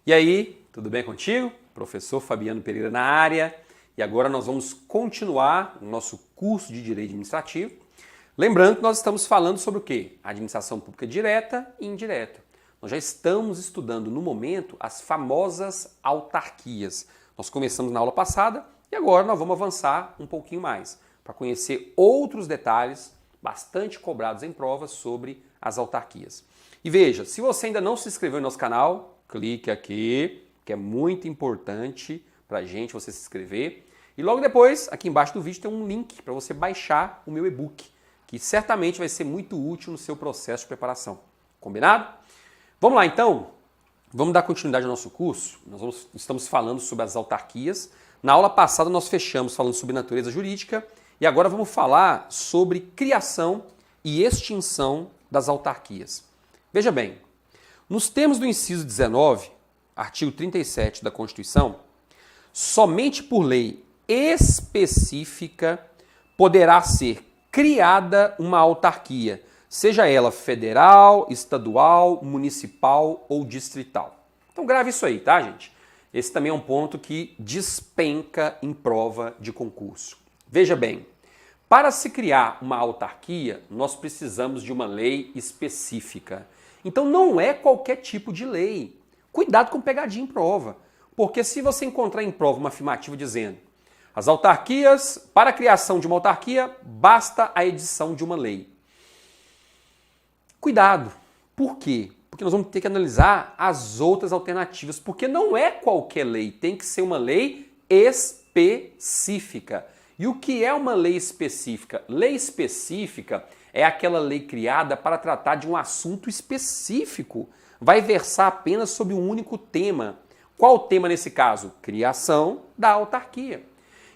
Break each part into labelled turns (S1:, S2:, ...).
S1: E aí, tudo bem contigo? Professor Fabiano Pereira na área. E agora nós vamos continuar o nosso curso de Direito Administrativo. Lembrando que nós estamos falando sobre o quê? Administração pública direta e indireta. Nós já estamos estudando no momento as famosas autarquias. Nós começamos na aula passada e agora nós vamos avançar um pouquinho mais para conhecer outros detalhes bastante cobrados em provas sobre as autarquias. E veja, se você ainda não se inscreveu no nosso canal, clique aqui, que é muito importante para a gente você se inscrever. E logo depois, aqui embaixo do vídeo, tem um link para você baixar o meu e-book, que certamente vai ser muito útil no seu processo de preparação. Combinado? Vamos lá então? Vamos dar continuidade ao nosso curso. Estamos falando sobre as autarquias. Na aula passada nós fechamos falando sobre natureza jurídica e agora vamos falar sobre criação e extinção das autarquias. Veja bem, nos termos do inciso 19, artigo 37 da Constituição, somente por lei específica poderá ser criada uma autarquia, seja ela federal, estadual, municipal ou distrital. Então grave isso aí, tá, gente? Esse também é um ponto que despenca em prova de concurso. Veja bem, para se criar uma autarquia, nós precisamos de uma lei específica. Então não é qualquer tipo de lei. Cuidado com pegadinha em prova, porque se você encontrar em prova uma afirmativa dizendo as autarquias, para a criação de uma autarquia, basta a edição de uma lei. Cuidado. Por quê? Porque nós vamos ter que analisar as outras alternativas, porque não é qualquer lei, tem que ser uma lei específica. E o que é uma lei específica? Lei específica é aquela lei criada para tratar de um assunto específico. Vai versar apenas sobre um único tema. Qual o tema nesse caso? Criação da autarquia.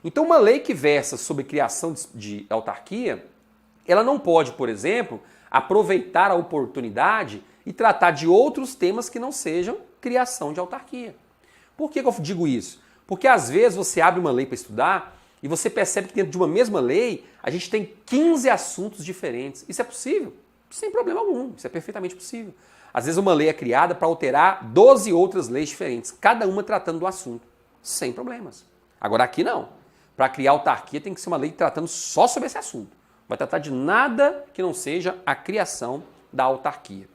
S1: Então uma lei que versa sobre criação de autarquia, ela não pode, por exemplo, aproveitar a oportunidade e tratar de outros temas que não sejam criação de autarquia. Por que eu digo isso? Porque às vezes você abre uma lei para estudar e você percebe que dentro de uma mesma lei a gente tem 15 assuntos diferentes. Isso é possível? Sem problema algum, isso é perfeitamente possível. Às vezes uma lei é criada para alterar 12 outras leis diferentes, cada uma tratando do assunto, sem problemas. Agora aqui não. Para criar autarquia tem que ser uma lei tratando só sobre esse assunto. Vai tratar de nada que não seja a criação da autarquia.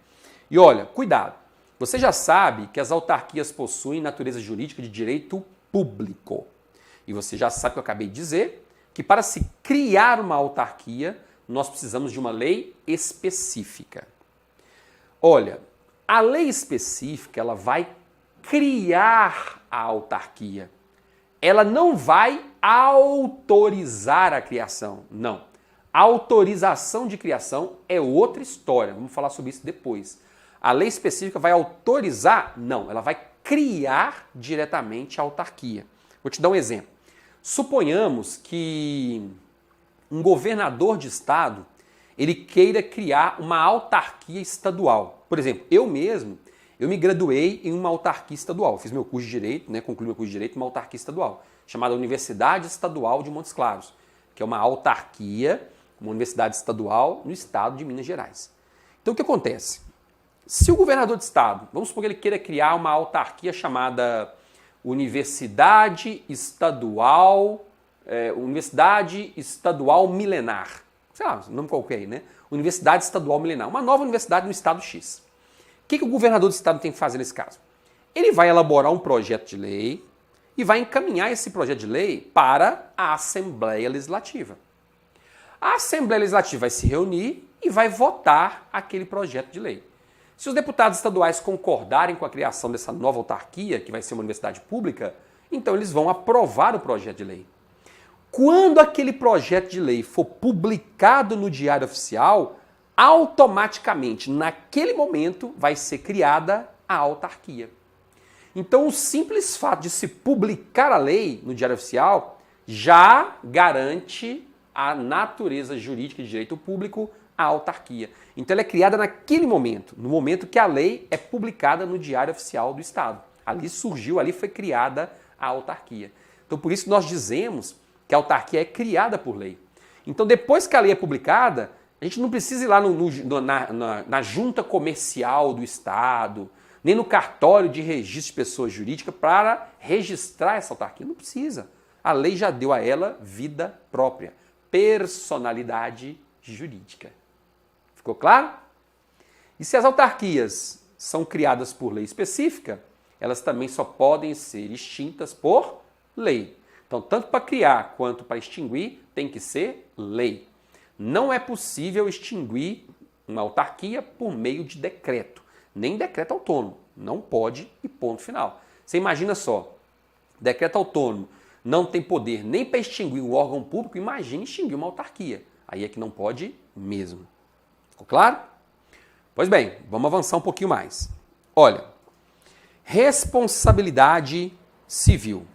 S1: E olha, cuidado, você já sabe que as autarquias possuem natureza jurídica de direito público. E você já sabe que eu acabei de dizer que para se criar uma autarquia, nós precisamos de uma lei específica. Olha, a lei específica, ela vai criar a autarquia. Ela não vai autorizar a criação, não. A autorização de criação é outra história, vamos falar sobre isso depois. A lei específica vai autorizar? Não, ela vai criar diretamente a autarquia. Vou te dar um exemplo. Suponhamos que um governador de estado ele queira criar uma autarquia estadual. Por exemplo, eu me graduei em uma autarquia estadual. Fiz meu curso de Direito, concluí meu curso de Direito em uma autarquia estadual, chamada Universidade Estadual de Montes Claros, que é uma autarquia, uma universidade estadual no estado de Minas Gerais. Então o que acontece? Se o governador de estado, vamos supor que ele queira criar uma autarquia chamada Universidade Estadual Milenar, sei lá, nome qualquer aí, né? Universidade Estadual Milenar, uma nova universidade no estado X. O que o governador do estado tem que fazer nesse caso? Ele vai elaborar um projeto de lei e vai encaminhar esse projeto de lei para a Assembleia Legislativa. A Assembleia Legislativa vai se reunir e vai votar aquele projeto de lei. Se os deputados estaduais concordarem com a criação dessa nova autarquia, que vai ser uma universidade pública, então eles vão aprovar o projeto de lei. Quando aquele projeto de lei for publicado no Diário Oficial, automaticamente, naquele momento, vai ser criada a autarquia. Então, o simples fato de se publicar a lei no Diário Oficial já garante a natureza jurídica de direito público à autarquia. Então, ela é criada naquele momento, no momento que a lei é publicada no Diário Oficial do Estado. Ali surgiu, ali foi criada a autarquia. Então, por isso nós dizemos que a autarquia é criada por lei. Então, depois que a lei é publicada, a gente não precisa ir lá na junta comercial do Estado, nem no cartório de registro de pessoa jurídica para registrar essa autarquia. Não precisa. A lei já deu a ela vida própria, personalidade jurídica. Ficou claro? E se as autarquias são criadas por lei específica, elas também só podem ser extintas por lei. Então, tanto para criar quanto para extinguir, tem que ser lei. Não é possível extinguir uma autarquia por meio de decreto, nem decreto autônomo. Não pode e ponto final. Você imagina só, decreto autônomo não tem poder nem para extinguir um órgão público, imagine extinguir uma autarquia. Aí é que não pode mesmo. Ficou claro? Pois bem, vamos avançar um pouquinho mais. Olha, responsabilidade civil.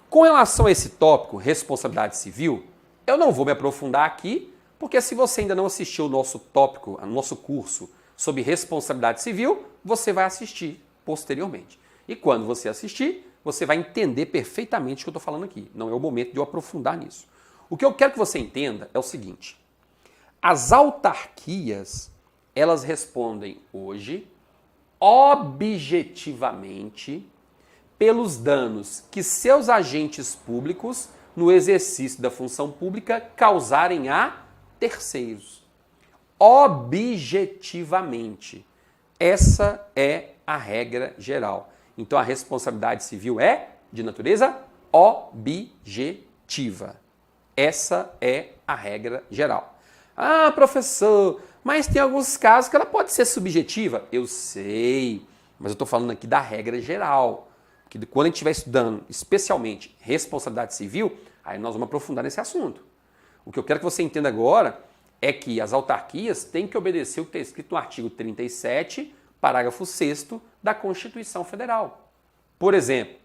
S1: Com relação a esse tópico, responsabilidade civil, eu não vou me aprofundar aqui, porque se você ainda não assistiu o nosso tópico, o nosso curso sobre responsabilidade civil, você vai assistir posteriormente. E quando você assistir, você vai entender perfeitamente o que eu estou falando aqui. Não é o momento de eu aprofundar nisso. O que eu quero que você entenda é o seguinte. As autarquias, elas respondem hoje, objetivamente, pelos danos que seus agentes públicos, no exercício da função pública, causarem a terceiros. Objetivamente. Essa é a regra geral. Então a responsabilidade civil é de natureza objetiva. Essa é a regra geral. Ah, professor, mas tem alguns casos que ela pode ser subjetiva. Eu sei, mas eu estou falando aqui da regra geral. Que quando a gente estiver estudando especialmente responsabilidade civil, aí nós vamos aprofundar nesse assunto. O que eu quero que você entenda agora é que as autarquias têm que obedecer o que está escrito no artigo 37, parágrafo 6º da Constituição Federal. Por exemplo,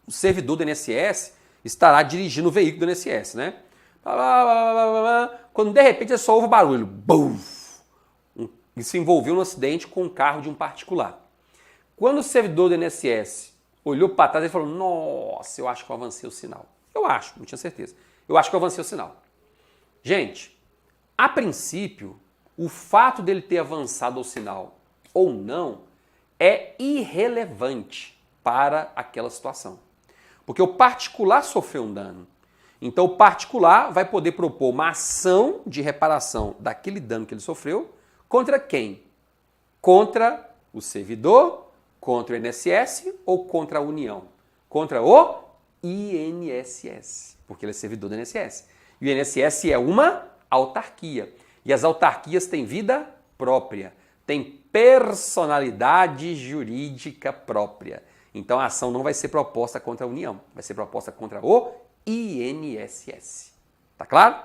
S1: o servidor do INSS estará dirigindo o veículo do INSS, né? Quando de repente você só ouve o barulho, buf, e se envolveu num acidente com um carro de um particular. Quando o servidor do INSS olhou para trás e falou, nossa, eu acho que eu avancei o sinal. Eu acho, não tinha certeza. Eu acho que eu avancei o sinal. Gente, a princípio, o fato dele ter avançado o sinal ou não é irrelevante para aquela situação. Porque o particular sofreu um dano. Então o particular vai poder propor uma ação de reparação daquele dano que ele sofreu contra quem? Contra o servidor, contra o INSS ou contra a União? Contra o INSS, porque ele é servidor do INSS. E o INSS é uma autarquia. E as autarquias têm vida própria, têm personalidade jurídica própria. Então a ação não vai ser proposta contra a União, vai ser proposta contra o INSS. Tá claro?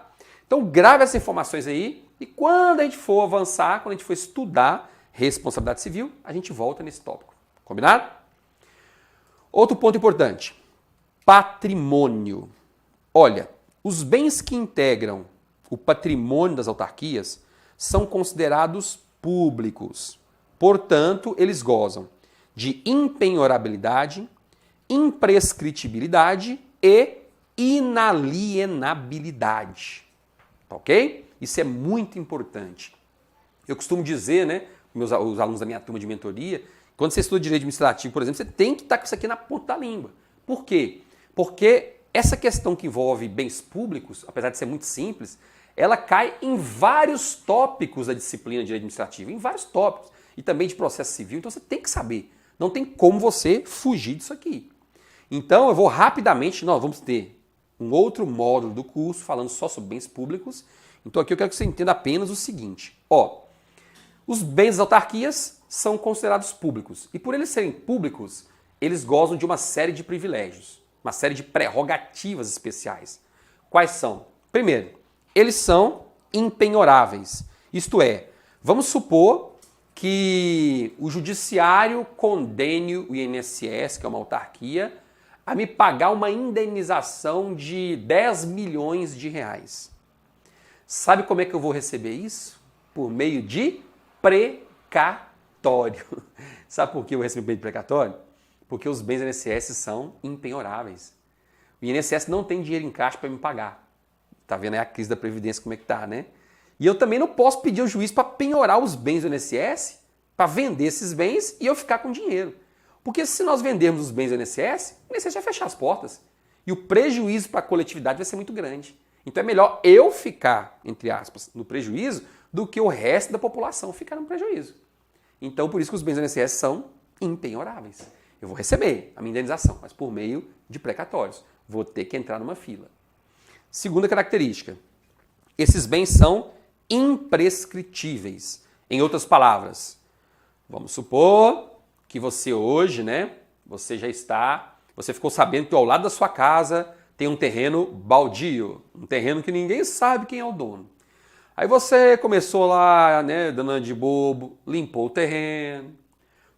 S1: Então grave essas informações aí e quando a gente for avançar, quando a gente for estudar responsabilidade civil, a gente volta nesse tópico. Combinado? Outro ponto importante. Patrimônio. Olha, os bens que integram o patrimônio das autarquias são considerados públicos. Portanto, eles gozam de impenhorabilidade, imprescritibilidade e inalienabilidade. Ok? Isso é muito importante. Eu costumo dizer, né, os alunos da minha turma de mentoria, quando você estuda direito administrativo, por exemplo, você tem que estar com isso aqui na ponta da língua. Por quê? Porque essa questão que envolve bens públicos, apesar de ser muito simples, ela cai em vários tópicos da disciplina de direito administrativo, em vários tópicos, e também de processo civil, então você tem que saber. Não tem como você fugir disso aqui. Então eu vou rapidamente, nós vamos ter um outro módulo do curso falando só sobre bens públicos. Então aqui eu quero que você entenda apenas o seguinte. Os bens das autarquias são considerados públicos. E por eles serem públicos, eles gozam de uma série de privilégios, uma série de prerrogativas especiais. Quais são? Primeiro, eles são impenhoráveis. Isto é, vamos supor que o judiciário condene o INSS, que é uma autarquia, a me pagar uma indenização de 10 milhões de reais. Sabe como é que eu vou receber isso? Por meio de precatório. Sabe por que eu vou receber meio de precatório? Porque os bens do INSS são impenhoráveis. O INSS não tem dinheiro em caixa para me pagar. Tá vendo aí a crise da Previdência como é que tá, né? E eu também não posso pedir ao juiz para penhorar os bens do INSS para vender esses bens e eu ficar com dinheiro. Porque se nós vendermos os bens do INSS, o INSS vai fechar as portas. E o prejuízo para a coletividade vai ser muito grande. Então é melhor eu ficar, entre aspas, no prejuízo do que o resto da população ficar no prejuízo. Então por isso que os bens do INSS são impenhoráveis. Eu vou receber a minha indenização, mas por meio de precatórios. Vou ter que entrar numa fila. Segunda característica. Esses bens são imprescritíveis. Em outras palavras, vamos supor que você hoje, você ficou sabendo que ao lado da sua casa tem um terreno baldio, um terreno que ninguém sabe quem é o dono. Aí você começou lá, dando de bobo, limpou o terreno,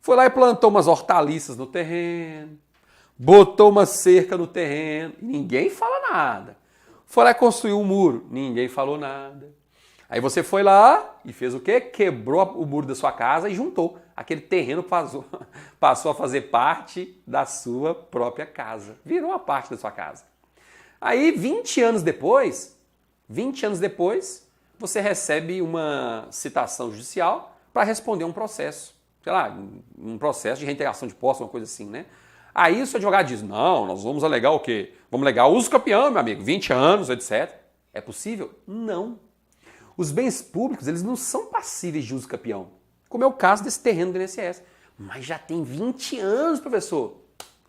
S1: foi lá e plantou umas hortaliças no terreno, botou uma cerca no terreno, e ninguém fala nada. Foi lá e construiu um muro, ninguém falou nada. Aí você foi lá e fez o quê? Quebrou o muro da sua casa e juntou. Aquele terreno passou a fazer parte da sua própria casa. Virou uma parte da sua casa. Aí, 20 anos depois, você recebe uma citação judicial para responder um processo. Sei lá, um processo de reintegração de posse, uma coisa assim, né? Aí o seu advogado diz, não, nós vamos alegar o quê? Vamos alegar uso campeão, meu amigo, 20 anos, etc. É possível? Não. Os bens públicos, eles não são passíveis de uso campeão, como é o caso desse terreno do INSS. Mas já tem 20 anos, professor.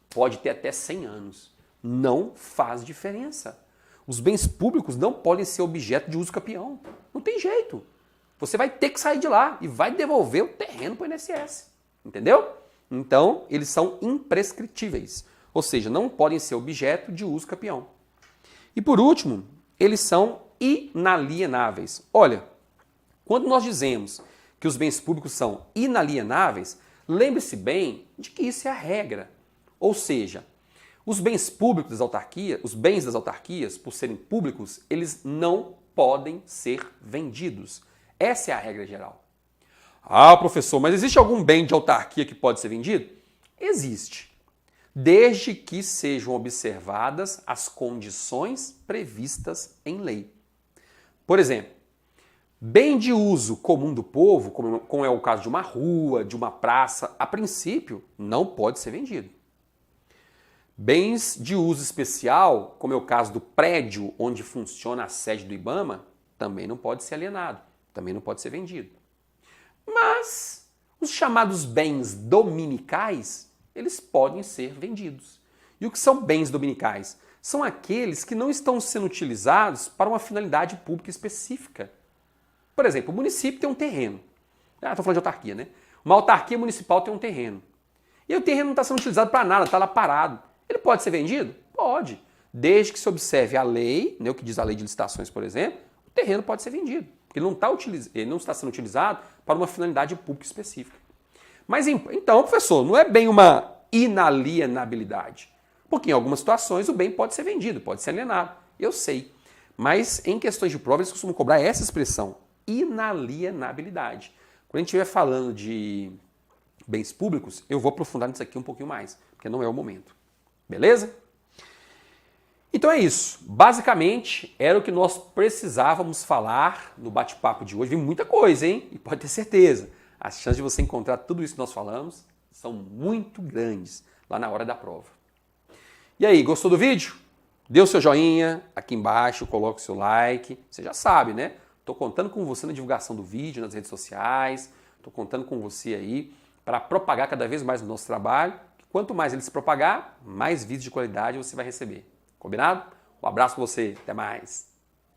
S1: Pode ter até 100 anos. Não faz diferença. Os bens públicos não podem ser objeto de uso campeão. Não tem jeito. Você vai ter que sair de lá e vai devolver o terreno para o INSS. Entendeu? Então, eles são imprescritíveis. Ou seja, não podem ser objeto de uso campeão. E por último, eles são inalienáveis. Olha, quando nós dizemos que os bens públicos são inalienáveis, lembre-se bem de que isso é a regra. Ou seja, os bens públicos das autarquias, os bens das autarquias, por serem públicos, eles não podem ser vendidos. Essa é a regra geral. Ah, professor, mas existe algum bem de autarquia que pode ser vendido? Existe, desde que sejam observadas as condições previstas em lei. Por exemplo, bem de uso comum do povo, como é o caso de uma rua, de uma praça, a princípio não pode ser vendido. Bens de uso especial, como é o caso do prédio onde funciona a sede do IBAMA, também não pode ser alienado, também não pode ser vendido. Mas os chamados bens dominicais, eles podem ser vendidos. E o que são bens dominicais? São aqueles que não estão sendo utilizados para uma finalidade pública específica. Por exemplo, o município tem um terreno. Estou falando de autarquia, né? Uma autarquia municipal tem um terreno. E o terreno não está sendo utilizado para nada, está lá parado. Ele pode ser vendido? Pode. Desde que se observe a lei, o que diz a lei de licitações, por exemplo, o terreno pode ser vendido. Porque ele não está sendo utilizado para uma finalidade pública específica. Mas então, professor, não é bem uma inalienabilidade. Porque em algumas situações o bem pode ser vendido, pode ser alienado. Eu sei. Mas em questões de prova eles costumam cobrar essa expressão, inalienabilidade. Quando a gente estiver falando de bens públicos, eu vou aprofundar nisso aqui um pouquinho mais, porque não é o momento. Beleza? Então é isso. Basicamente, era o que nós precisávamos falar no bate-papo de hoje. Vi muita coisa, hein? E pode ter certeza. As chances de você encontrar tudo isso que nós falamos são muito grandes lá na hora da prova. E aí, gostou do vídeo? Dê o seu joinha aqui embaixo, coloque o seu like. Você já sabe, né? Estou contando com você na divulgação do vídeo, nas redes sociais. Estou contando com você aí para propagar cada vez mais o nosso trabalho. Quanto mais ele se propagar, mais vídeos de qualidade você vai receber. Combinado? Um abraço para você. Até mais.